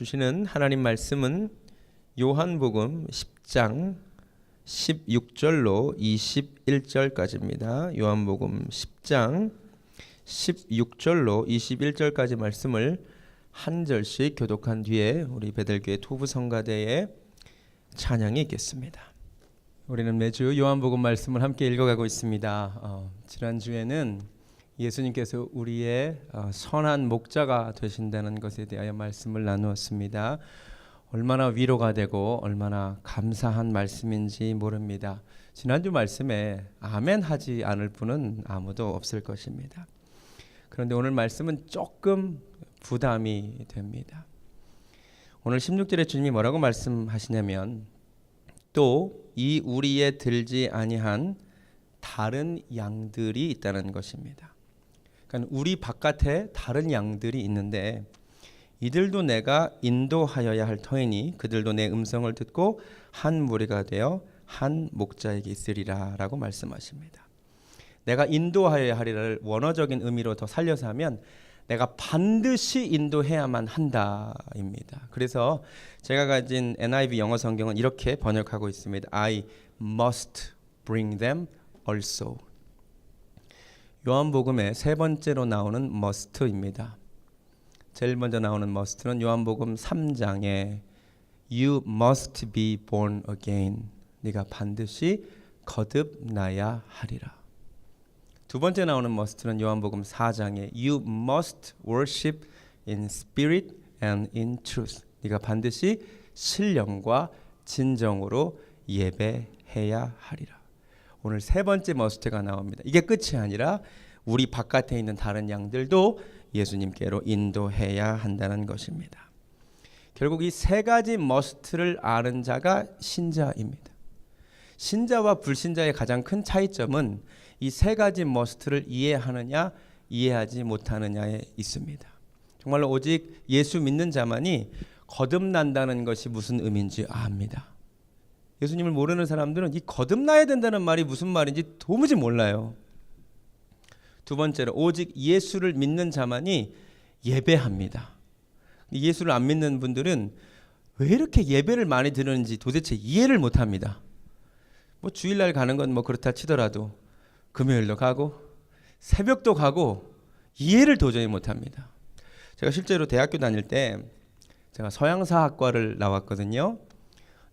주시는 하나님 말씀은 요한복음 10장 16절로 21절까지입니다. 요한복음 10장 16절로 21절까지 말씀을 한 절씩 교독한 뒤에 우리 베델교회 토부성가대의 찬양이 있겠습니다. 우리는 매주 요한복음 말씀을 함께 읽어가고 있습니다. 지난주에는 예수님께서 우리의 선한 목자가 되신다는 것에 대하여 말씀을 나누었습니다. 얼마나 위로가 되고 얼마나 감사한 말씀인지 모릅니다. 지난주 말씀에 아멘 하지 않을 분은 아무도 없을 것입니다. 그런데 오늘 말씀은 조금 부담이 됩니다. 오늘 16절에 주님이 뭐라고 말씀하시냐면 또 이 우리에 들지 아니한 다른 양들이 있다는 것입니다. 그러니까 우리 바깥에 다른 양들이 있는데 이들도 내가 인도하여야 할 터이니 그들도 내 음성을 듣고 한 무리가 되어 한 목자에게 있으리라 라고 말씀하십니다. 내가 인도하여야 하리라를 원어적인 의미로 더 살려서 하면 내가 반드시 인도해야만 한다입니다. 그래서 제가 가진 NIV 영어 성경은 이렇게 번역하고 있습니다. I must bring them also. 요한복음의 세 번째로 나오는 must입니다. 제일 먼저 나오는 must는 요한복음 3장에 You must be born again. 네가 반드시 거듭나야 하리라. 두 번째 나오는 must는 요한복음 4장에 You must worship in spirit and in truth. 네가 반드시 신령과 진정으로 예배해야 하리라. 오늘 세 번째 must가 나옵니다. 이게 끝이 아니라 우리 바깥에 있는 다른 양들도 예수님께로 인도해야 한다는 것입니다. 결국 이 세 가지 must를 아는 자가 신자입니다. 신자와 불신자의 가장 큰 차이점은 이 세 가지 must를 이해하느냐 이해하지 못하느냐에 있습니다. 정말로 오직 예수 믿는 자만이 거듭난다는 것이 무슨 의미인지 압니다. 예수님을 모르는 사람들은 이 거듭나야 된다는 말이 무슨 말인지 도무지 몰라요. 두 번째로 오직 예수를 믿는 자만이 예배합니다. 예수를 안 믿는 분들은 왜 이렇게 예배를 많이 드리는지 도대체 이해를 못합니다. 뭐 주일날 가는 건 뭐 그렇다 치더라도 금요일도 가고 새벽도 가고 이해를 도저히 못합니다. 제가 실제로 대학교 다닐 때 제가 서양사학과를 나왔거든요.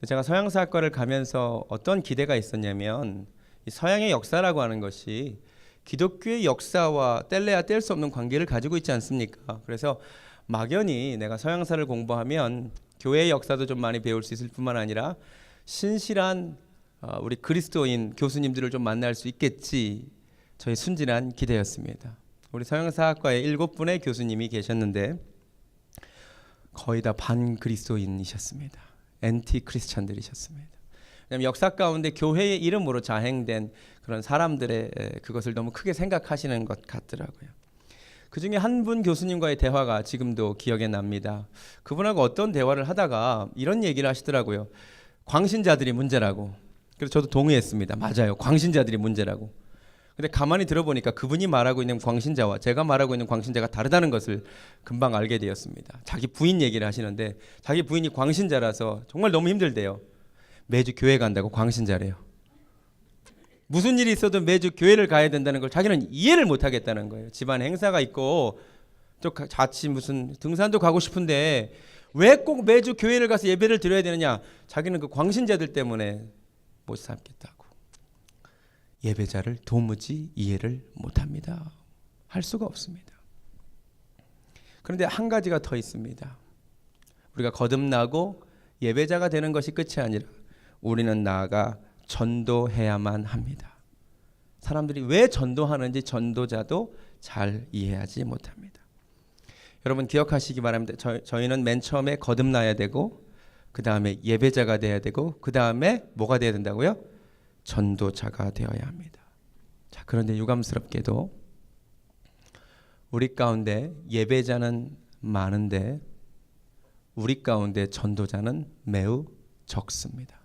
제가 서양사학과를 가면서 어떤 기대가 있었냐면 이 서양의 역사라고 하는 것이 기독교의 역사와 뗄래야 뗄 수 없는 관계를 가지고 있지 않습니까? 그래서 막연히 내가 서양사를 공부하면 교회의 역사도 좀 많이 배울 수 있을 뿐만 아니라 신실한 우리 그리스도인 교수님들을 좀 만날 수 있겠지. 저의 순진한 기대였습니다. 우리 서양사학과에 7분의 교수님이 계셨는데 거의 다 반그리스도인이셨습니다. 엔티 크리스찬들이셨습니다. 왜냐하면 역사 가운데 교회의 이름으로 자행된 그런 사람들의 그것을 너무 크게 생각하시는 것 같더라고요. 그 중에 한 분 교수님과의 대화가 지금도 기억에 납니다. 그분하고 어떤 대화를 하다가 이런 얘기를 하시더라고요. 광신자들이 문제라고. 그래서 저도 동의했습니다. 맞아요. 광신자들이 문제라고. 근데 가만히 들어보니까 그분이 말하고 있는 광신자와 제가 말하고 있는 광신자가 다르다는 것을 금방 알게 되었습니다. 자기 부인 얘기를 하시는데 자기 부인이 광신자라서 정말 너무 힘들대요. 매주 교회 간다고 광신자래요. 무슨 일이 있어도 매주 교회를 가야 된다는 걸 자기는 이해를 못 하겠다는 거예요. 집안 행사가 있고 또 자칫 무슨 등산도 가고 싶은데 왜 꼭 매주 교회를 가서 예배를 드려야 되느냐. 자기는 그 광신자들 때문에 못 삼겠다고. 예배자를 도무지 이해를 못합니다. 할 수가 없습니다. 그런데 한 가지가 더 있습니다. 우리가 거듭나고 예배자가 되는 것이 끝이 아니라 우리는 나아가 전도해야만 합니다. 사람들이 왜 전도하는지 전도자도 잘 이해하지 못합니다. 여러분 기억하시기 바랍니다. 저희는 맨 처음에 거듭나야 되고 그 다음에 예배자가 되어야 되고 그 다음에 뭐가 되어야 된다고요? 전도자가 되어야 합니다. 자, 그런데 유감스럽게도 우리 가운데 예배자는 많은데 우리 가운데 전도자는 매우 적습니다.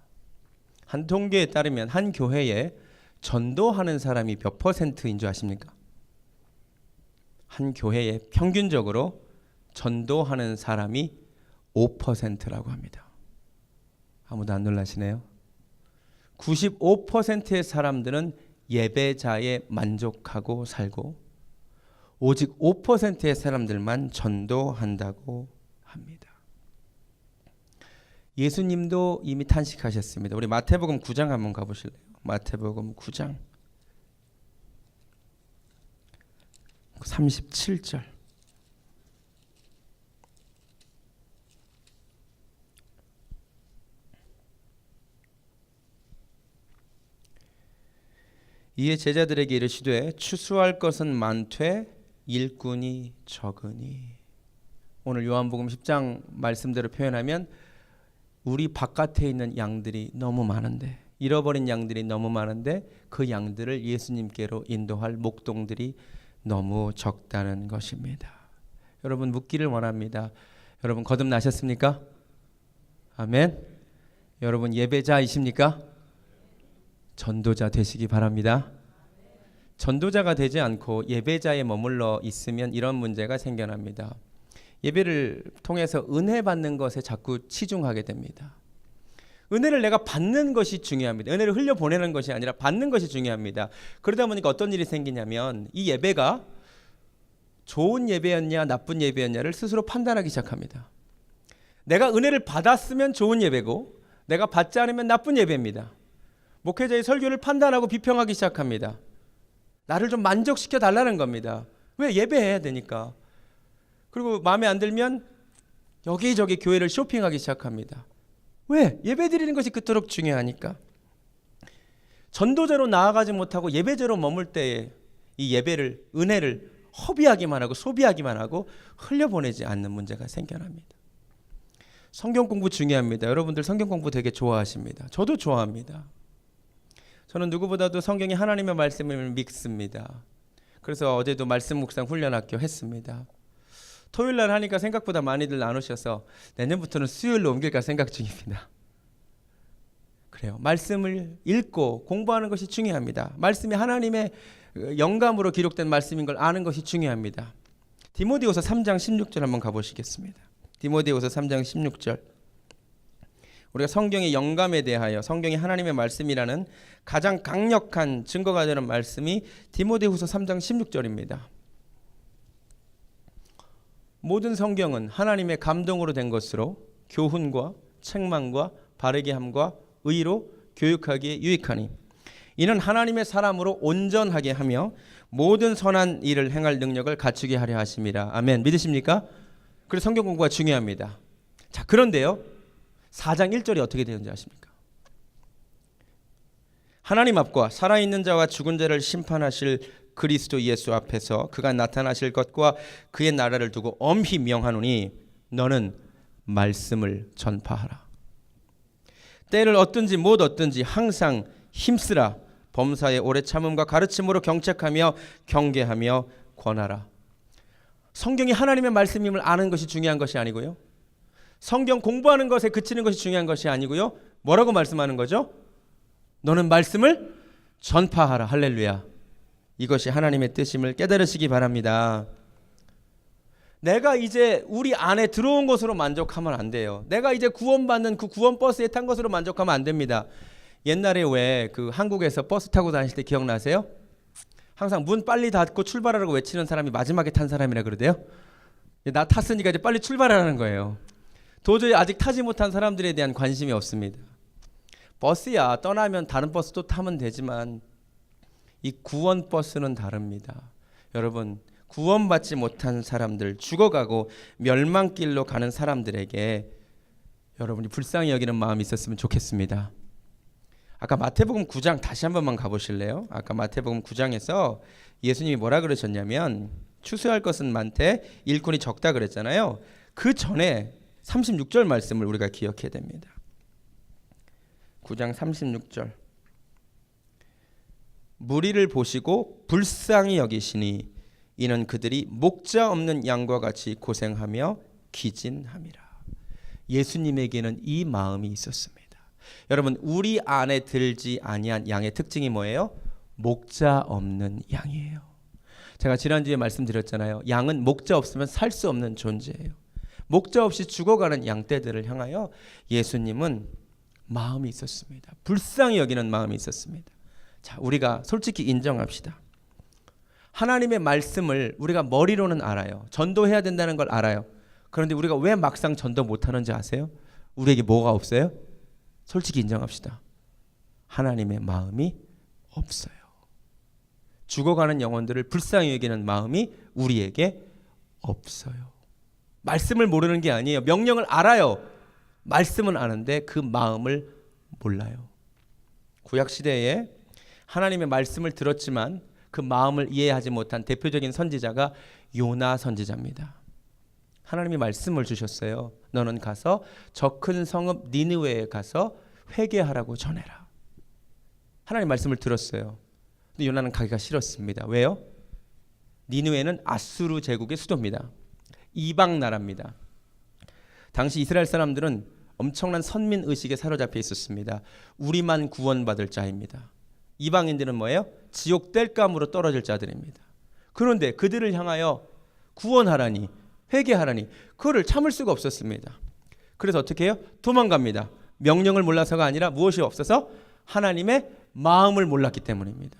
한 통계에 따르면 한 교회에 전도하는 사람이 몇 %인 줄 아십니까? 한 교회에 평균적으로 전도하는 사람이 95%라고 합니다. 아무도 안 놀라시네요. 95%의 사람들은 예배자에 만족하고 살고 오직 5%의 사람들만 전도한다고 합니다. 예수님도 이미 탄식하셨습니다. 우리 마태복음 9장 한번 가보실래요? 마태복음 9장 37절. 이에 제자들에게 이르시되 추수할 것은 많되 일꾼이 적으니. 오늘 요한복음 10장 말씀대로 표현하면 우리 바깥에 있는 양들이 너무 많은데, 잃어버린 양들이 너무 많은데 그 양들을 예수님께로 인도할 목동들이 너무 적다는 것입니다. 여러분 묻기를 원합니다. 여러분 거듭나셨습니까? 아멘. 여러분 예배자이십니까? 전도자 되시기 바랍니다. 전도자가 되지 않고 예배자에 머물러 있으면 이런 문제가 생겨납니다. 예배를 통해서 은혜 받는 것에 자꾸 치중하게 됩니다. 은혜를 내가 받는 것이 중요합니다. 은혜를 흘려보내는 것이 아니라 받는 것이 중요합니다. 그러다 보니까 어떤 일이 생기냐면 이 예배가 좋은 예배였냐 나쁜 예배였냐를 스스로 판단하기 시작합니다. 내가 은혜를 받았으면 좋은 예배고 내가 받지 않으면 나쁜 예배입니다. 목회자의 설교를 판단하고 비평하기 시작합니다. 나를 좀 만족시켜 달라는 겁니다. 왜? 예배해야 되니까. 그리고 마음에 안 들면 여기저기 교회를 쇼핑하기 시작합니다. 왜? 예배 드리는 것이 그토록 중요하니까. 전도자로 나아가지 못하고 예배자로 머물 때에 이 예배를, 은혜를 허비하기만 하고 소비하기만 하고 흘려보내지 않는 문제가 생겨납니다. 성경 공부 중요합니다. 여러분들 성경 공부 되게 좋아하십니다. 저도 좋아합니다. 저는 누구보다도 성경이 하나님의 말씀을 믿습니다. 그래서 어제도 말씀 묵상 훈련학교 했습니다. 토요일 날 하니까 생각보다 많이들 안 오셔서 내년부터는 수요일로 옮길까 생각 중입니다. 그래요. 말씀을 읽고 공부하는 것이 중요합니다. 말씀이 하나님의 영감으로 기록된 말씀인 걸 아는 것이 중요합니다. 디모데후서 3장 16절 한번 가보시겠습니다. 디모데후서 3장 16절. 우리가 성경의 영감에 대하여, 성경이 하나님의 말씀이라는 가장 강력한 증거가 되는 말씀이 디모데후서 3장 16절입니다. 모든 성경은 하나님의 감동으로 된 것으로 교훈과 책망과 바르게 함과 의로 교육하기에 유익하니 이는 하나님의 사람으로 온전하게 하며 모든 선한 일을 행할 능력을 갖추게 하려 하심이라. 아멘. 믿으십니까? 그래서 성경 공부가 중요합니다. 자, 그런데요, 4장 1절이 어떻게 되는지 아십니까? 하나님 앞과 살아있는 자와 죽은 자를 심판하실 그리스도 예수 앞에서 그가 나타나실 것과 그의 나라를 두고 엄히 명하노니 너는 말씀을 전파하라. 때를 얻든지 못 얻든지 항상 힘쓰라. 범사의 오래 참음과 가르침으로 경책하며 경계하며 권하라. 성경이 하나님의 말씀임을 아는 것이 중요한 것이 아니고요, 성경 공부하는 것에 그치는 것이 중요한 것이 아니고요, 뭐라고 말씀하는 거죠? 너는 말씀을 전파하라. 할렐루야. 이것이 하나님의 뜻임을 깨달으시기 바랍니다. 내가 이제 우리 안에 들어온 것으로 만족하면 안 돼요. 내가 이제 구원받는 그 구원 버스에 탄 것으로 만족하면 안 됩니다. 옛날에 왜 그 한국에서 버스 타고 다니실 때 기억나세요? 항상 문 빨리 닫고 출발하라고 외치는 사람이 마지막에 탄 사람이라 그러대요. 나 탔으니까 이제 빨리 출발하라는 거예요. 도저히 아직 타지 못한 사람들에 대한 관심이 없습니다. 버스야, 떠나면 다른 버스 또 타면 되지만 이 구원 버스는 다릅니다. 여러분, 구원받지 못한 사람들, 죽어가고 멸망길로 가는 사람들에게 여러분이 불쌍히 여기는 마음이 있었으면 좋겠습니다. 아까 마태복음 9장 다시 한 번만 가보실래요? 아까 마태복음 9장에서 예수님이 뭐라 그러셨냐면 추수할 것은 많되 일꾼이 적다 그랬잖아요. 그 전에 36절 말씀을 우리가 기억해야 됩니다. 9장 36절. 무리를 보시고 불쌍히 여기시니 이는 그들이 목자 없는 양과 같이 고생하며 기진함이라. 예수님에게는 이 마음이 있었습니다. 여러분, 우리 안에 들지 아니한 양의 특징이 뭐예요? 목자 없는 양이에요. 제가 지난주에 말씀드렸잖아요. 양은 목자 없으면 살 수 없는 존재예요. 목자 없이 죽어가는 양떼들을 향하여 예수님은 마음이 있었습니다. 불쌍히 여기는 마음이 있었습니다. 자, 우리가 솔직히 인정합시다. 하나님의 말씀을 우리가 머리로는 알아요. 전도해야 된다는 걸 알아요. 그런데 우리가 왜 막상 전도 못하는지 아세요? 우리에게 뭐가 없어요? 솔직히 인정합시다. 하나님의 마음이 없어요. 죽어가는 영혼들을 불쌍히 여기는 마음이 우리에게 없어요. 말씀을 모르는 게 아니에요. 명령을 알아요. 말씀은 아는데 그 마음을 몰라요. 구약시대에 하나님의 말씀을 들었지만 그 마음을 이해하지 못한 대표적인 선지자가 요나 선지자입니다. 하나님이 말씀을 주셨어요. 너는 가서 저 큰 성읍 니느웨에 가서 회개하라고 전해라. 하나님 말씀을 들었어요. 근데 요나는 가기가 싫었습니다. 왜요? 니느웨는 아수르 제국의 수도입니다. 이방 나라입니다. 당시 이스라엘 사람들은 엄청난 선민 의식에 사로잡혀 있었습니다. 우리만 구원받을 자입니다. 이방인들은 뭐예요? 지옥 땔감으로 떨어질 자들입니다. 그런데 그들을 향하여 구원하라니, 회개하라니, 그거를 참을 수가 없었습니다. 그래서 어떻게 해요? 도망갑니다. 명령을 몰라서가 아니라 무엇이 없어서? 하나님의 마음을 몰랐기 때문입니다.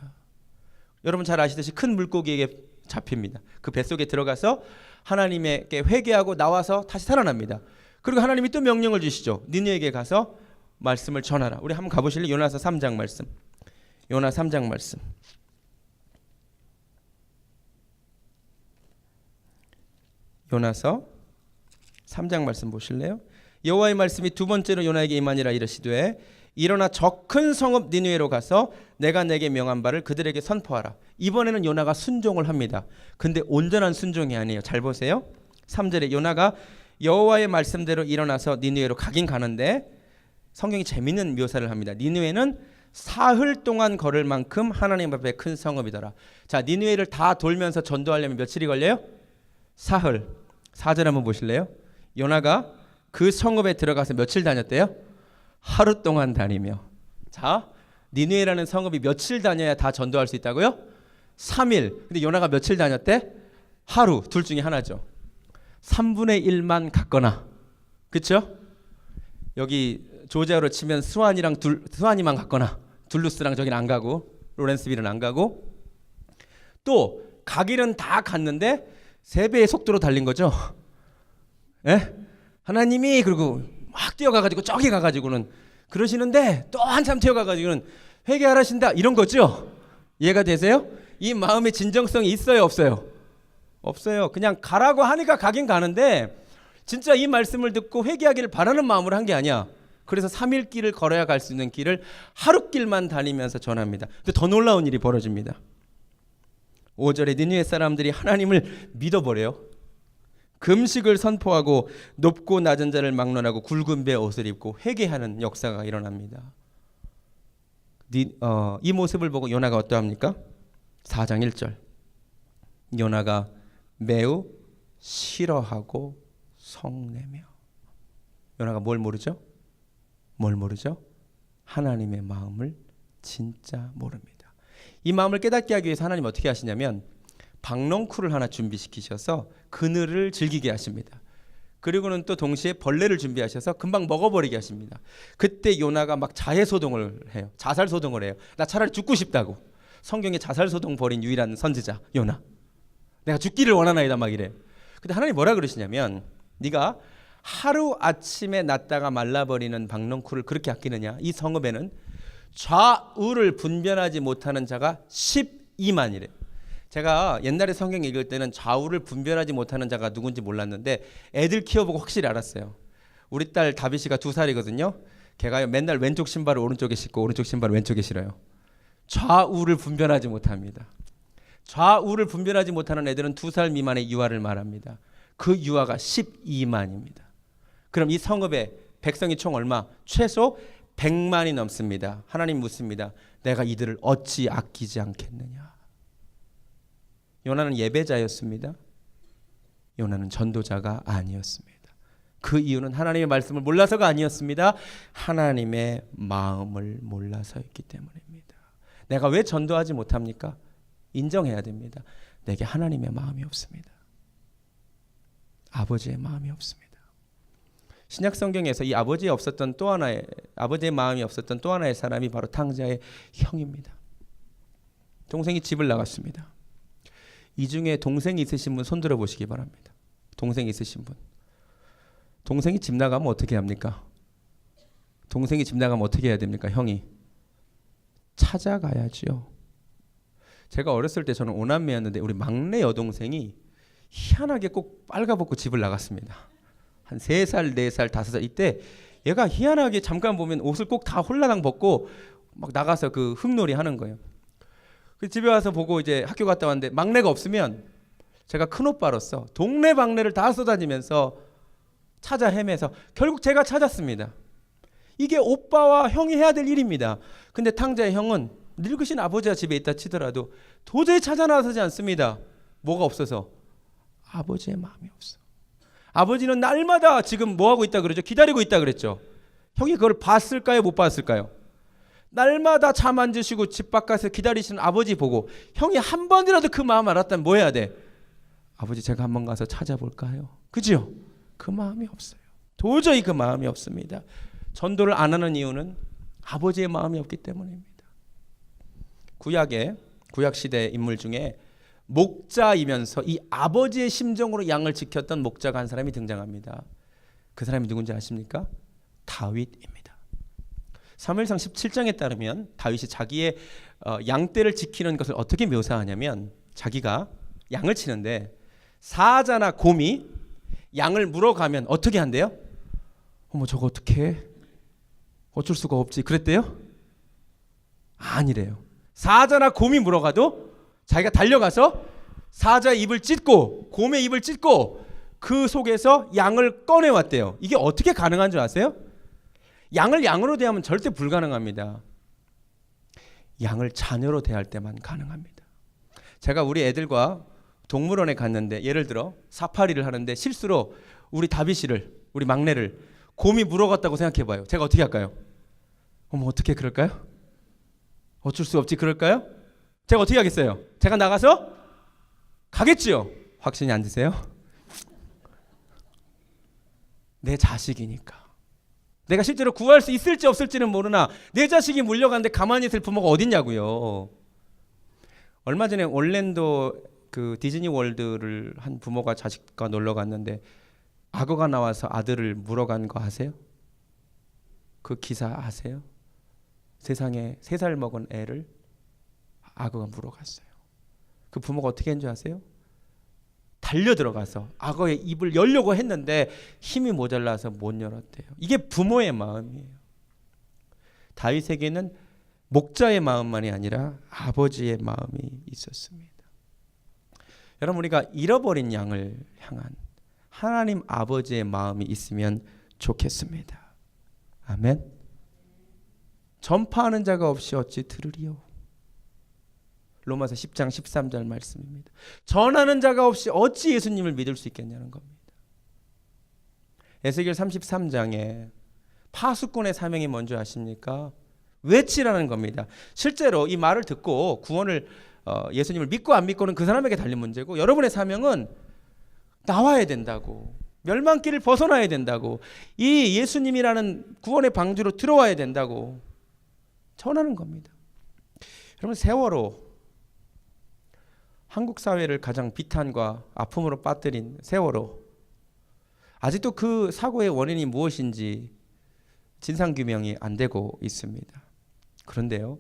여러분 잘 아시듯이 큰 물고기에게 잡힙니다. 그 뱃속에 들어가서 하나님에게 회개하고 나와서 다시 살아납니다. 그리고 하나님이 또 명령을 주시죠. 니느웨에게 가서 말씀을 전하라. 우리 한번 가보실래요? 요나서 3장 말씀. 요나 3장 말씀. 요나서 3장 말씀 보실래요? 여호와의 말씀이 두 번째로 요나에게 임하니라 이르시되 일어나 저 큰 성읍 니느웨로 가서 내가 내게 명한 바를 그들에게 선포하라. 이번에는 요나가 순종을 합니다. 근데 온전한 순종이 아니에요. 잘 보세요. 3절에 요나가 여호와의 말씀대로 일어나서 니느웨로 가긴 가는데 성경이 재밌는 묘사를 합니다. 니느웨는 사흘 동안 걸을 만큼 하나님 앞에 큰 성읍이더라. 자, 니느웨를 다 돌면서 전도하려면 며칠이 걸려요? 사흘. 4절 한번 보실래요? 요나가 그 성읍에 들어가서 며칠 다녔대요? 하루 동안 다니며. 자, 니느웨라는 성읍이 며칠 다녀야 다 전도할 수 있다고요? 3일. 근데 요나가 며칠 다녔대? 하루. 둘 중에 하나죠. 3분의 1만 갔거나. 그렇죠? 여기 조지아로 치면 스완이만 갔거나 둘루스랑 저기는 안 가고 로렌스빌은 안 가고 또 가기는 다 갔는데 3배의 속도로 달린 거죠. 예? 하나님이 그리고 막 뛰어가가지고 저기 가가지고는 그러시는데 또 한참 뛰어가가지고는 회개하라신다 이런 거죠. 이해가 되세요? 이 마음의 진정성이 있어요 없어요? 없어요. 그냥 가라고 하니까 가긴 가는데 진짜 이 말씀을 듣고 회개하기를 바라는 마음으로 한 게 아니야. 그래서 3일 길을 걸어야 갈 수 있는 길을 하루 길만 다니면서 전합니다. 근데 더 놀라운 일이 벌어집니다. 5절에 니느웨 사람들이 하나님을 믿어버려요. 금식을 선포하고 높고 낮은 자를 막론하고 굵은 배 옷을 입고 회개하는 역사가 일어납니다. 이 모습을 보고 요나가 어떠합니까? 4장 1절 요나가 매우 싫어하고 성내며. 요나가 뭘 모르죠? 뭘 모르죠? 하나님의 마음을 진짜 모릅니다. 이 마음을 깨닫게 하기 위해서 하나님 어떻게 하시냐면 박농쿨을 하나 준비시키셔서 그늘을 즐기게 하십니다. 그리고는 또 동시에 벌레를 준비하셔서 금방 먹어버리게 하십니다. 그때 요나가 막 자해소동을 해요. 자살소동을 해요. 나 차라리 죽고 싶다고. 성경에 자살소동 벌인 유일한 선지자 요나. 내가 죽기를 원하나이다 막 이래요. 근데 하나님 뭐라 그러시냐면 네가 하루 아침에 났다가 말라버리는 박농쿨을 그렇게 아끼느냐. 이 성읍에는 좌우를 분별하지 못하는 자가 12만이래요. 제가 옛날에 성경 읽을 때는 좌우를 분별하지 못하는 자가 누군지 몰랐는데 애들 키워보고 확실히 알았어요. 우리 딸 다비씨가 2살이거든요. 걔가 맨날 왼쪽 신발을 오른쪽에 신고 오른쪽 신발을 왼쪽에 신어요. 좌우를 분별하지 못합니다. 좌우를 분별하지 못하는 애들은 2살 미만의 유아를 말합니다. 그 유아가 12만입니다. 그럼 이 성읍의 백성이 총 얼마? 최소 100만이 넘습니다. 하나님 묻습니다. 내가 이들을 어찌 아끼지 않겠느냐. 요나는 예배자였습니다. 요나는 전도자가 아니었습니다. 그 이유는 하나님의 말씀을 몰라서가 아니었습니다. 하나님의 마음을 몰라서였기 때문입니다. 내가 왜 전도하지 못합니까? 인정해야 됩니다. 내게 하나님의 마음이 없습니다. 아버지의 마음이 없습니다. 신약 성경에서 이 아버지의 마음이 없었던 또 하나의 사람이 바로 탕자의 형입니다. 동생이 집을 나갔습니다. 이 중에 동생이 있으신 분 손 들어 보시기 바랍니다. 동생이 있으신 분. 동생이 집 나가면 어떻게 합니까? 동생이 집 나가면 어떻게 해야 됩니까? 형이 찾아가야죠. 제가 어렸을 때 저는 5남매였는데 우리 막내 여동생이 희한하게 꼭 빨가벗고 집을 나갔습니다. 한 3살, 4살, 5살 이때 얘가 희한하게 잠깐 보면 옷을 꼭 다 홀라당 벗고 막 나가서 그 흙놀이 하는 거예요. 그 집에 와서 보고 이제 학교 갔다 왔는데 막내가 없으면 제가 큰 오빠로서 동네 방네를 다 쏘다니면서 찾아 헤매서 결국 제가 찾았습니다. 이게 오빠와 형이 해야 될 일입니다. 근데 탕자의 형은 늙으신 아버지가 집에 있다 치더라도 도저히 찾아 나서지 않습니다. 뭐가 없어서? 아버지의 마음이 없어. 아버지는 날마다 지금 뭐 하고 있다 그러죠? 기다리고 있다 그랬죠. 형이 그걸 봤을까요? 못 봤을까요? 날마다 잠 안 드시고 집 바깥에서 기다리시는 아버지 보고 형이 한 번이라도 그 마음 알았다면 뭐 해야 돼? 아버지 제가 한번 가서 찾아볼까요? 그죠? 그 마음이 없어요. 도저히 그 마음이 없습니다. 전도를 안 하는 이유는 아버지의 마음이 없기 때문입니다. 구약 시대 인물 중에 목자이면서 이 아버지의 심정으로 양을 지켰던 목자가 한 사람이 등장합니다. 그 사람이 누군지 아십니까? 다윗입니다. 사무엘상 17장에 따르면 다윗이 자기의 양떼를 지키는 것을 어떻게 묘사하냐면 자기가 양을 치는데 사자나 곰이 양을 물어가면 어떻게 한대요? 어머 저거 어떻게 해? 어쩔 수가 없지 그랬대요? 아니래요. 사자나 곰이 물어가도 자기가 달려가서 사자의 입을 찢고 곰의 입을 찢고 그 속에서 양을 꺼내왔대요. 이게 어떻게 가능한 줄 아세요? 양을 양으로 대하면 절대 불가능합니다. 양을 자녀로 대할 때만 가능합니다. 제가 우리 애들과 동물원에 갔는데 예를 들어 사파리를 하는데 실수로 우리 다비씨를 우리 막내를 곰이 물어갔다고 생각해봐요. 제가 어떻게 할까요? 어머 어떻게 그럴까요? 어쩔 수 없지 그럴까요? 제가 어떻게 하겠어요? 제가 나가서 가겠지요. 확신이 안 드세요? 내 자식이니까. 내가 실제로 구할 수 있을지 없을지는 모르나 내 자식이 물려가는데 가만히 있을 부모가 어딨냐고요. 얼마 전에 올랜도 그 디즈니 월드를 한 부모가 자식과 놀러 갔는데 악어가 나와서 아들을 물어간 거 아세요? 그 기사 아세요? 세상에 3살 먹은 애를 악어가 물어갔어요. 그 부모가 어떻게 했는지 아세요? 달려 들어가서 악어의 입을 열려고 했는데 힘이 모자라서 못 열었대요. 이게 부모의 마음이에요. 다윗에게는 목자의 마음만이 아니라 아버지의 마음이 있었습니다. 여러분 우리가 잃어버린 양을 향한 하나님 아버지의 마음이 있으면 좋겠습니다. 아멘. 전파하는 자가 없이 어찌 들으리요. 로마서 10장 13절 말씀입니다. 전하는 자가 없이 어찌 예수님을 믿을 수 있겠냐는 겁니다. 에스겔 33장에 파수꾼의 사명이 뭔지 아십니까? 외치라는 겁니다. 실제로 이 말을 듣고 구원을 예수님을 믿고 안 믿고는 그 사람에게 달린 문제고 여러분의 사명은 나와야 된다고. 멸망길을 벗어나야 된다고. 이 예수님이라는 구원의 방주로 들어와야 된다고 전하는 겁니다. 여러분 세월호 한국 사회를 가장 비탄과 아픔으로 빠뜨린 세월호 아직도 그 사고의 원인이 무엇인지 진상규명이 안 되고 있습니다. 그런데요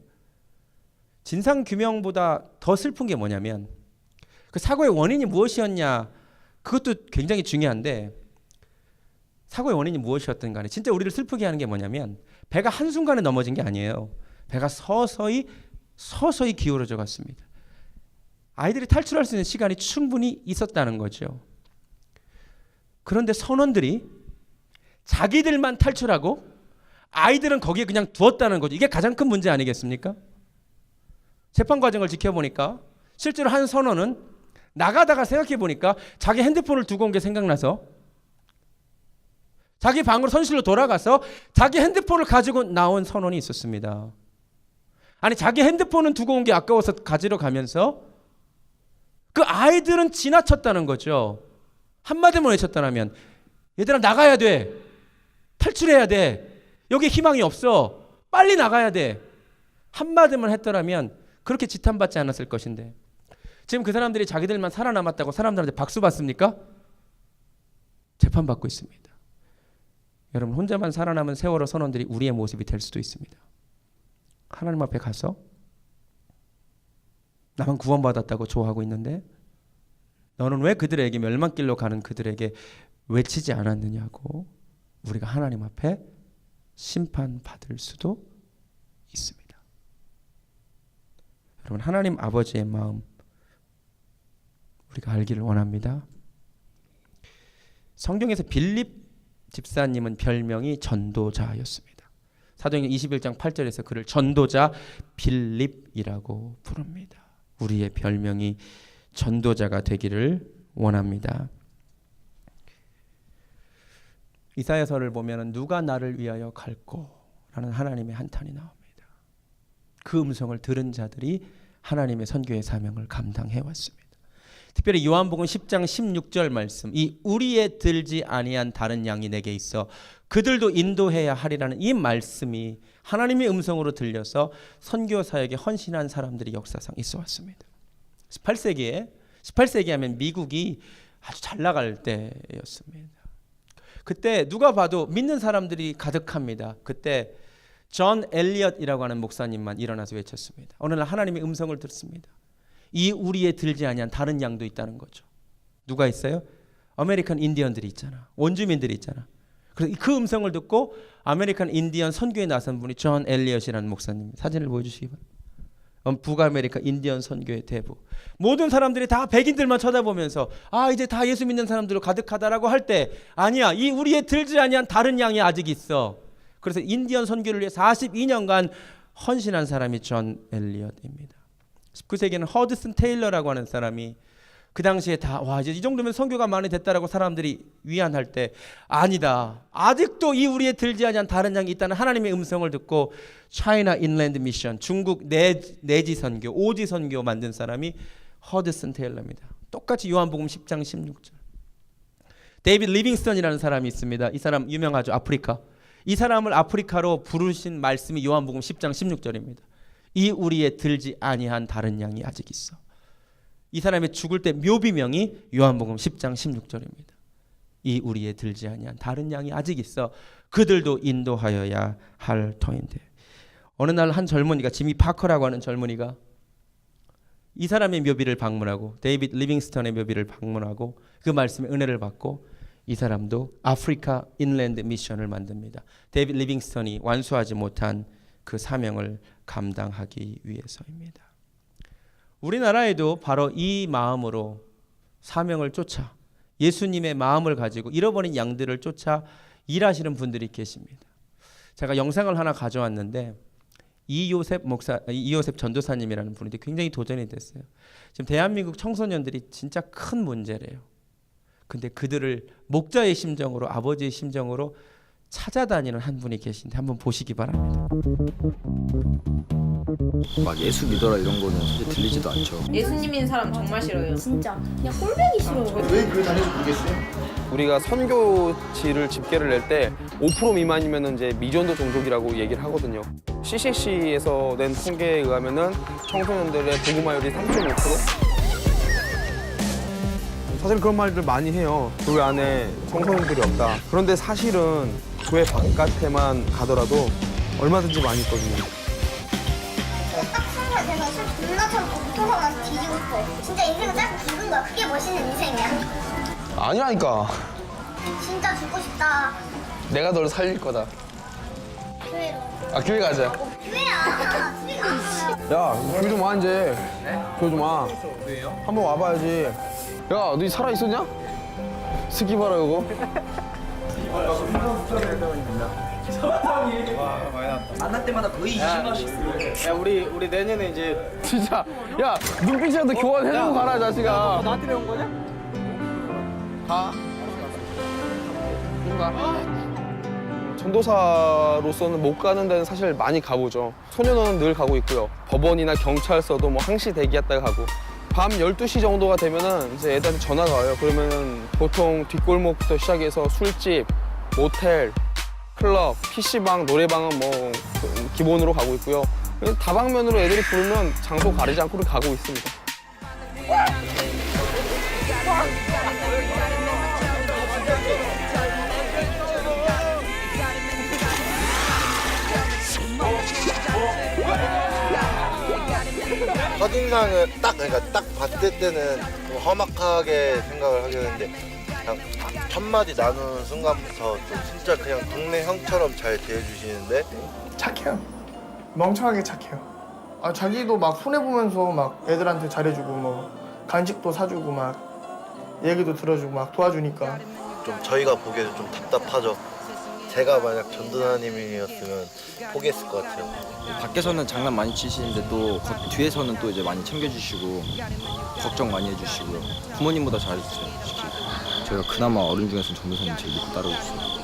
진상규명보다 더 슬픈 게 뭐냐면 그 사고의 원인이 무엇이었냐 그것도 굉장히 중요한데 사고의 원인이 무엇이었든 간에 진짜 우리를 슬프게 하는 게 뭐냐면 배가 한순간에 넘어진 게 아니에요. 배가 서서히 기울어져 갔습니다. 아이들이 탈출할 수 있는 시간이 충분히 있었다는 거죠. 그런데 선원들이 자기들만 탈출하고 아이들은 거기에 그냥 두었다는 거죠. 이게 가장 큰 문제 아니겠습니까? 재판 과정을 지켜보니까 실제로 한 선원은 나가다가 생각해보니까 자기 핸드폰을 두고 온 게 생각나서 자기 방으로 선실로 돌아가서 자기 핸드폰을 가지고 나온 선원이 있었습니다. 아니 자기 핸드폰은 두고 온 게 아까워서 가지러 가면서 그 아이들은 지나쳤다는 거죠. 한마디만 외쳤다면 얘들아 나가야 돼. 탈출해야 돼. 여기 희망이 없어. 빨리 나가야 돼. 한마디만 했더라면 그렇게 지탄받지 않았을 것인데 지금 그 사람들이 자기들만 살아남았다고 사람들한테 박수 받습니까? 재판받고 있습니다. 여러분, 혼자만 살아남은 세월호 선원들이 우리의 모습이 될 수도 있습니다. 하나님 앞에 가서 나만 구원받았다고 좋아하고 있는데 너는 왜 그들에게 멸망길로 가는 그들에게 외치지 않았느냐고 우리가 하나님 앞에 심판받을 수도 있습니다. 여러분, 하나님 아버지의 마음 우리가 알기를 원합니다. 성경에서 빌립 집사님은 별명이 전도자였습니다. 사도행전 21장 8절에서 그를 전도자 빌립이라고 부릅니다. 우리의 별명이 전도자가 되기를 원합니다. 이사야서를 보면 누가 나를 위하여 갈꼬라는 하나님의 한탄이 나옵니다. 그 음성을 들은 자들이 하나님의 선교의 사명을 감당해 왔습니다. 특별히 요한복음 10장 16절 말씀, 이 우리의 들지 아니한 다른 양이 내게 있어 그들도 인도해야 하리라는 이 말씀이 하나님의 음성으로 들려서 선교 사역에 헌신한 사람들이 역사상 있어 왔습니다. 18세기에 하면 미국이 아주 잘 나갈 때였습니다. 그때 누가 봐도 믿는 사람들이 가득합니다. 그때 존 엘리엇이라고 하는 목사님만 일어나서 외쳤습니다. 어느 날 하나님의 음성을 듣습니다. 이 우리에 들지 아니한 다른 양도 있다는 거죠. 누가 있어요? 아메리칸 인디언들이 있잖아. 원주민들이 있잖아. 그래서 그 음성을 듣고 아메리칸 인디언 선교에 나선 분이 존 엘리엇이라는 목사님. 사진을 보여주시기 바랍니다. 북아메리카 인디언 선교의 대부. 모든 사람들이 다 백인들만 쳐다보면서 이제 다 예수 믿는 사람들로 가득하다라고 할 때 아니야, 이 우리에 들지 아니한 다른 양이 아직 있어. 그래서 인디언 선교를 위해 42년간 헌신한 사람이 존 엘리엇입니다. 19세기에는 허드슨 테일러라고 하는 사람이 그 당시에 이제 이 정도면 선교가 많이 됐다라고 사람들이 위안할 때 아니다, 아직도 이 우리에 들지 아니한 다른 양이 있다는 하나님의 음성을 듣고 차이나 인랜드 미션, 중국 내지 선교, 오지 선교 만든 사람이 허드슨 테일러입니다. 똑같이 요한복음 10장 16절. 데이빗 리빙스턴이라는 사람이 있습니다. 이 사람 유명하죠. 아프리카. 이 사람을 아프리카로 부르신 말씀이 요한복음 10장 16절입니다. 이 우리에 들지 아니한 다른 양이 아직 있어. 이 사람의 죽을 때 묘비명이 요한복음 10장 16절입니다. 이 우리에 들지 아니한 다른 양이 아직 있어. 그들도 인도하여야 할 터인데. 어느 날 한 젊은이가, 지미 파커라고 하는 젊은이가 이 사람의 묘비를 방문하고 데이빗 리빙스턴의 묘비를 방문하고 그 말씀에 은혜를 받고 이 사람도 아프리카 인랜드 미션을 만듭니다. 데이빗 리빙스턴이 완수하지 못한 그 사명을 감당하기 위해서입니다. 우리나라에도 바로 이 마음으로 사명을 쫓아 예수님의 마음을 가지고 잃어버린 양들을 쫓아 일하시는 분들이 계십니다. 제가 영상을 하나 가져왔는데 이요셉 전도사님이라는 분인데 굉장히 도전이 됐어요. 지금 대한민국 청소년들이 진짜 큰 문제래요. 근데 그들을 목자의 심정으로, 아버지의 심정으로 찾아다니는 한 분이 계신데 한번 보시기 바랍니다. 막 예수 믿어라 이런 거는 사실 들리지도 않죠. 예수님 믿는 사람 정말 싫어요. 진짜 그냥 꼴보기 싫어요. 왜 그 단위를 모르겠어요? 우리가 선교지를 집계를 낼 때 5% 미만이면 이제 미전도 종족이라고 얘기를 하거든요. CCC에서 낸 통계에 의하면은 청소년들의 복음화율이 3.5%. 사실 그런 말들 많이 해요. 교회 안에 청소년들이 없다. 그런데 사실은 교회 바깥에만 가더라도 얼마든지 많이 있거든요. 딱 순간 내가 술 존나처럼 무서워 나서 뒤지고 싶어. 진짜 인생은 짧고 굵은 거야. 그게 멋있는 인생이야. 아니라니까. 진짜 죽고 싶다. 내가 널 살릴 거다. 교회로. 교회 가자. 교회야. 집에 가면. 야, 교회 좀 와 이제. 교회 좀 와. 한번 와봐야지. 야, 너 살아 있었냐? 스키 봐라 이거. 만날 때마다 거의 20만씩. 야, 우리 내년에 이제 진짜. 야, 눈빛이라도 교환해주고 가라 자식아. 나한테 배운 거냐? 가. 전도사로서는 못 가는 데는 사실 많이 가보죠. 소년원은 늘 가고 있고요. 법원이나 경찰서도 뭐 항시 대기했다가 가고. 밤 12시 정도가 되면은 이제 애들한테 전화가 와요. 그러면은 보통 뒷골목부터 시작해서 술집, 모텔, 클럽, PC방, 노래방은 뭐 기본으로 가고 있고요. 그냥 다방면으로 애들이 부르면 장소 가리지 않고 가고 있습니다. 첫인상은 그러니까 딱 봤을 때는 좀 험악하게 생각을 하게 되는데 그냥 첫 마디 나누는 순간부터 좀 진짜 그냥 동네 형처럼 잘 대해주시는데 착해요. 멍청하게 착해요. 아 자기도 막 손해 보면서 막 애들한테 잘해주고 뭐 간식도 사주고 막 얘기도 들어주고 막 도와주니까 좀 저희가 보기에도 좀 답답하죠. 제가 만약 전도사님이었으면 포기했을 것 같아요. 밖에서는 장난 많이 치시는데 또 뒤에서는 또 이제 많이 챙겨주시고 걱정 많이 해주시고 부모님보다 잘해주세요. 솔직히 제가 그나마 어른 중에서는 전도사님 제일 믿고 따르고 있어요.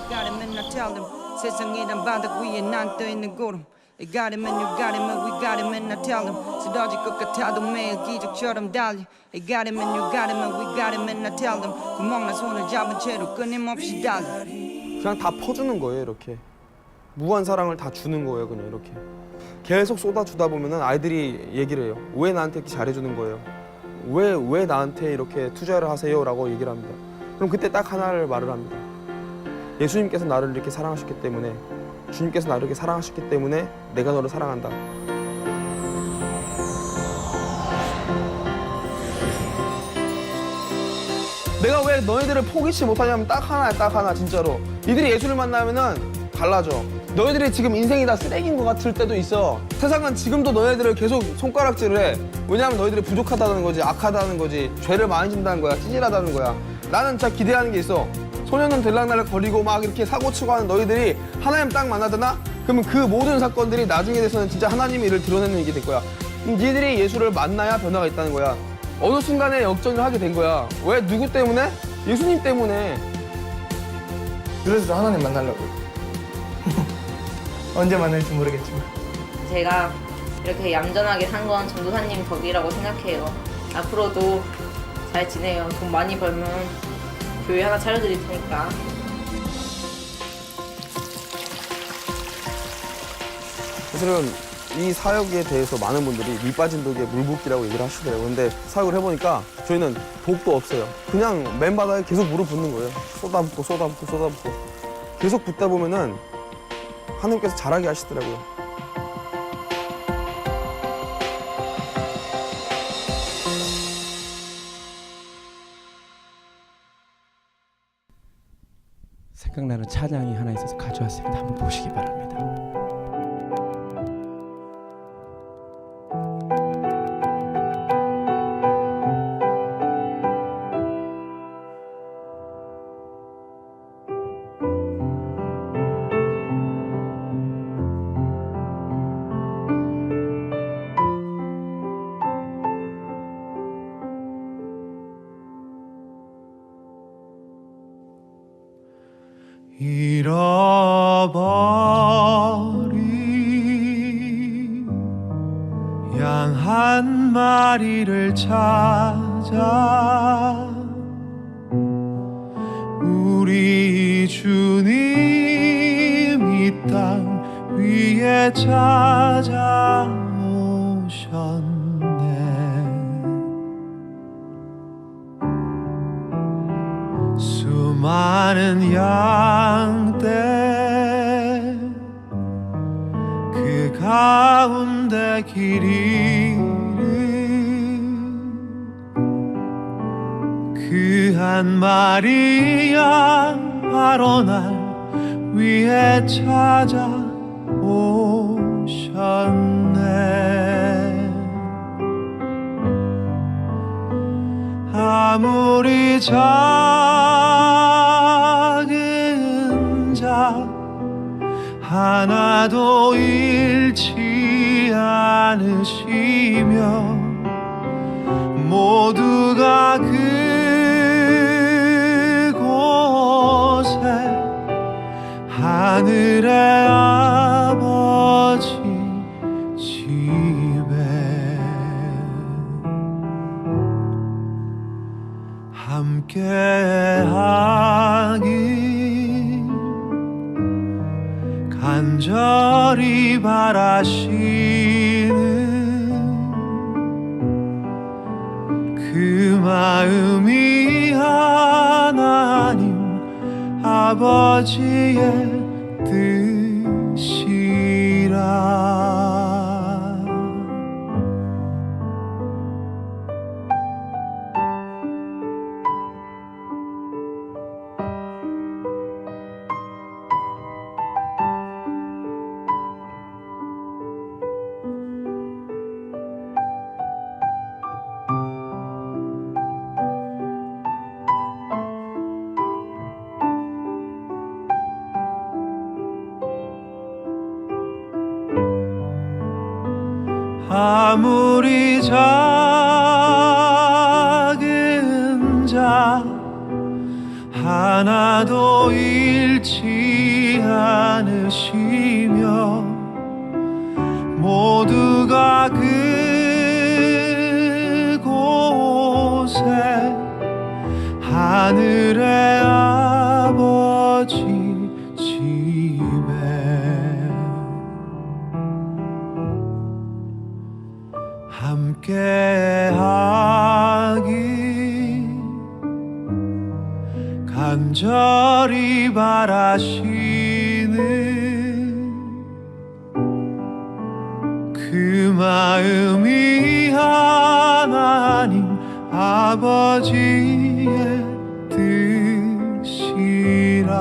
세상이란 바닥 위에 난 떠있는 구름 You got him and you got him and we got him and I tell him 쓰러질 것 같아도 매일 기적처럼 달려 You got him and you got him and we got him and I tell him 구멍난 손을 잡은 채로 끊임없이 달려 그냥 다 퍼주는 거예요, 이렇게. 무한 사랑을 다 주는 거예요, 그냥 이렇게. 계속 쏟아주다 보면은 아이들이 얘기를 해요. 왜 나한테 이렇게 잘해주는 거예요? 왜 나한테 이렇게 투자를 하세요? 라고 얘기를 합니다. 그럼 그때 딱 하나를 말을 합니다. 예수님께서 나를 이렇게 사랑하셨기 때문에, 주님께서 나를 이렇게 사랑하셨기 때문에 내가 너를 사랑한다. 내가 왜 너희들을 포기치 못하냐면 딱 하나야, 딱 하나, 진짜로. 이들이 예수를 만나면은 달라져. 너희들이 지금 인생이 다 쓰레기인 것 같을 때도 있어. 세상은 지금도 너희들을 계속 손가락질을 해. 왜냐하면 너희들이 부족하다는 거지, 악하다는 거지, 죄를 많이 진다는 거야, 찌질하다는 거야. 나는 진짜 기대하는 게 있어. 소년은 들락날락 거리고 막 이렇게 사고치고 하는 너희들이 하나님 딱 만나잖아? 그러면 그 모든 사건들이 나중에 돼서는 진짜 하나님의 일을 드러내는 일이 될 거야. 니들이 예수를 만나야 변화가 있다는 거야. 어느 순간에 역전을 하게 된 거야. 왜? 누구 때문에? 예수님 때문에. 그래서 하나님 만나려고요. 언제 만날지 모르겠지만 제가 이렇게 얌전하게 산 건 전도사님 덕이라고 생각해요. 앞으로도 잘 지내요. 돈 많이 벌면 교회 하나 차려드릴 테니까. 사실은 이 사역에 대해서 많은 분들이 밑 빠진 독에 물 붓기라고 얘기를 하시더라고요. 근데 사역을 해보니까 저희는 독도 없어요. 그냥 맨바닥에 계속 물을 붓는 거예요. 쏟아붓고 쏟아붓고 쏟아붓고. 계속 붓다 보면은 하나님께서 잘하게 하시더라고요. 생각나는 찬양이 하나 있어서 가져왔습니다. 한번 보시기 바랍니다. 잃어버린 양 한 마리를 찾아 우리 주님 이 땅 위에 찾아오셨네. 수많은 양떼 그 가운데 길 잃은 그 한 마리 양 바로 날 위에 찾아오셨네. 아무리 작은 자 하나도 잃지 않으시며 모두가 그곳에 하늘의 아버지 집에 함께하길 간절히 바라시는 그 마음이 하나님 아버지의 뜻이라. 아무리 작은 자 하나도 잃지 않으시며 모두가 그곳에 하늘의 아버지 집에 함께하기 간절히 바라시는 그 마음이 하나님 아버지의 뜻이라.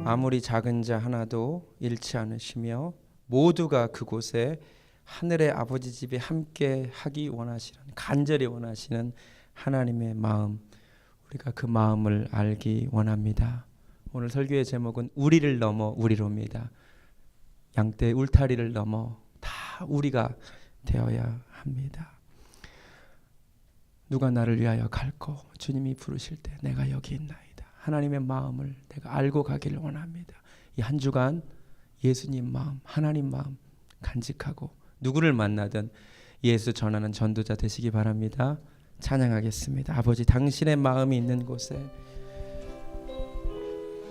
아무리 작은 자 하나도 잃지 않으시며 모두가 그곳에 하늘의 아버지 집에 함께 하기 원하시는, 간절히 원하시는 하나님의 마음, 우리가 그 마음을 알기 원합니다. 오늘 설교의 제목은 우리를 넘어 우리로입니다. 양떼 울타리를 넘어 다 우리가 되어야 합니다. 누가 나를 위하여 갈고 주님이 부르실 때 내가 여기 있나이다. 하나님의 마음을 내가 알고 가기를 원합니다. 이 한 주간 예수님 마음, 하나님 마음 간직하고 누구를 만나든 예수 전하는 전도자 되시기 바랍니다. 찬양하겠습니다. 아버지, 당신의 마음이 있는 곳에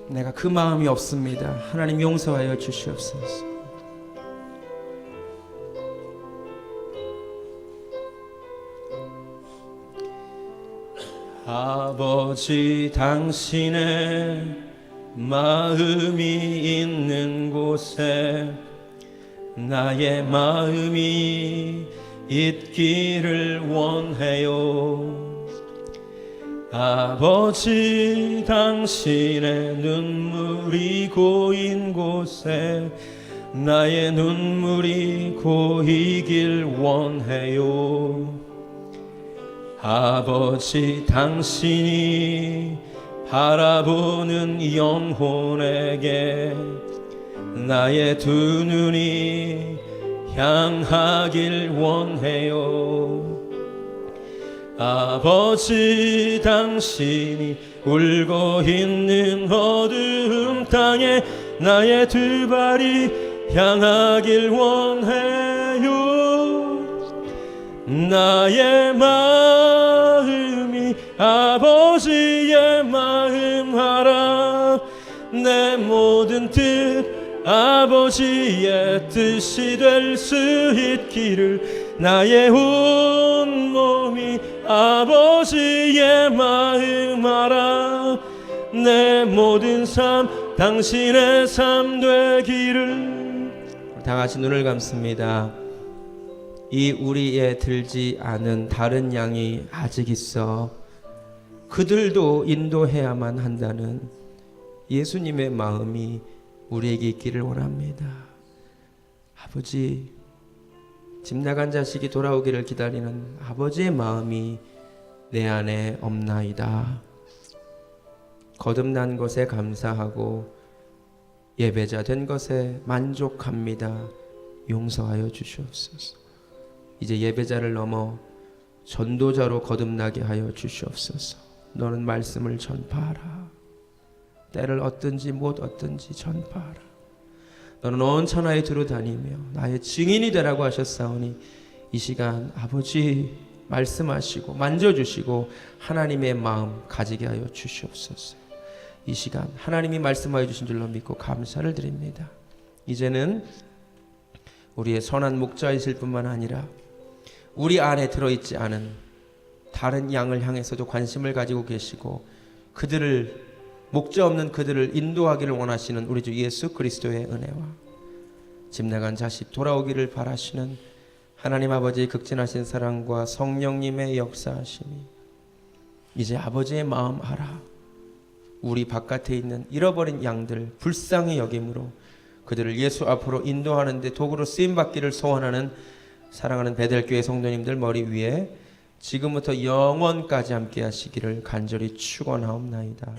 내가 그 마음이 없습니다. 하나님 용서하여 주시옵소서. 아버지, 당신의 마음이 있는 곳에 나의 마음이 있기를 원해요. 아버지, 당신의 눈물이 고인 곳에 나의 눈물이 고이길 원해요. 아버지, 당신이 바라보는 영혼에게 나의 두 눈이 향하길 원해요. 아버지, 당신이 울고 있는 어두운 땅에 나의 두 발이 향하길 원해요. 나의 마음이 아버지의 마음 하라. 내 모든 뜻 아버지의 뜻이 될 수 있기를. 나의 온 몸이 아버지의 마음 알아. 내 모든 삶 당신의 삶 되기를. 다 같이 눈을 감습니다. 이 우리에 들지 않은 다른 양이 아직 있어 그들도 인도해야만 한다는 예수님의 마음이 우리에게 있기를 원합니다. 아버지, 집 나간 자식이 돌아오기를 기다리는 아버지의 마음이 내 안에 없나이다. 거듭난 것에 감사하고 예배자 된 것에 만족합니다. 용서하여 주시옵소서. 이제 예배자를 넘어 전도자로 거듭나게 하여 주시옵소서. 너는 말씀을 전파하라. 때를 얻든지 못 얻든지 전파하라. 너는 온 천하에 두루다니며 나의 증인이 되라고 하셨사오니 이 시간 아버지 말씀하시고 만져주시고 하나님의 마음 가지게 하여 주시옵소서. 이 시간 하나님이 말씀하여 주신 줄로 믿고 감사를 드립니다. 이제는 우리의 선한 목자이실 뿐만 아니라 우리 안에 들어있지 않은 다른 양을 향해서도 관심을 가지고 계시고 그들을 목자 없는 그들을 인도하기를 원하시는 우리 주 예수 그리스도의 은혜와 집 나간 자식 돌아오기를 바라시는 하나님 아버지의 극진하신 사랑과 성령님의 역사하심이 이제 아버지의 마음 알아 우리 바깥에 있는 잃어버린 양들 불쌍히 여김으로 그들을 예수 앞으로 인도하는 데 도구로 쓰임받기를 소원하는 사랑하는 베델교회 성도님들 머리 위에 지금부터 영원까지 함께 하시기를 간절히 축원하옵나이다.